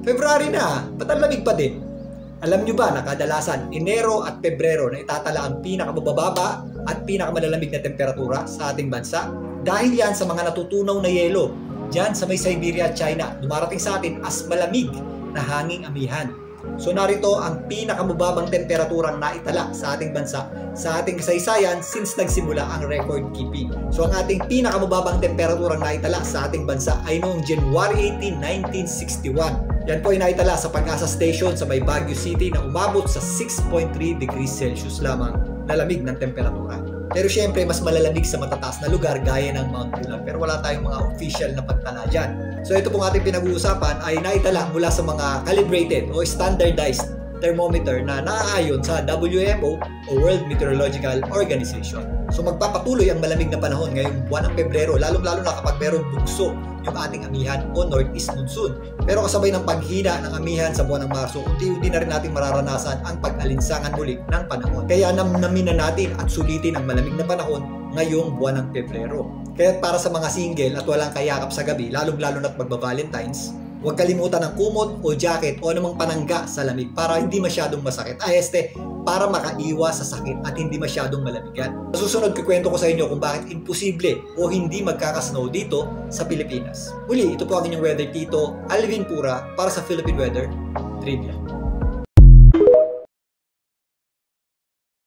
February na, ba't ang lamig pa din? Alam nyo ba na kadalasan Enero at Pebrero na itatala ang pinakamababa at pinakamalalamig na temperatura sa ating bansa? Dahil yan sa mga natutunaw na yelo dyan sa may Siberia at China, dumarating sa atin as malamig na hanging amihan. So narito ang pinakamababang temperaturang naitala sa ating bansa sa ating kasaysayan since nagsimula ang record keeping. So ang ating pinakamababang temperaturang naitala sa ating bansa ay noong January 18, 1961. Yan po ay naitala sa Pag-asa Station sa may Baguio City na umabot sa 6.3 degrees Celsius lamang na lamig ng temperatura. Pero syempre mas malalamig sa matataas na lugar gaya ng Mount Pulag, pero wala tayong mga official na pagtala dyan. So ito pong ating pinag-uusapan ay naitala mula sa mga calibrated o standardized thermometer na naaayon sa WMO o World Meteorological Organization. So magpapatuloy ang malamig na panahon ngayong buwan ng Pebrero, lalong-lalo na kapag merong bugso yung ating amihan o northeast monsoon. Pero kasabay ng paghina ng amihan sa buwan ng Marso, unti-unti na rin natin mararanasan ang pag-alinsangan muli ng panahon. Kaya namnamin na natin at sulitin ang malamig na panahon ngayong buwan ng Pebrero. Kaya para sa mga single at walang kayakap sa gabi, lalong-lalo na't magba-Valentines, huwag kalimutan ng kumot o jacket o anumang panangga sa lamig para hindi masyadong masakit. Para makaiwas sa sakit at hindi masyadong malamigan. Sa susunod, kikwento ko sa inyo kung bakit imposible o hindi magkakasnow dito sa Pilipinas. Muli, ito po ang inyong weather tito, Alvin Pura, para sa Philippine Weather Trivia.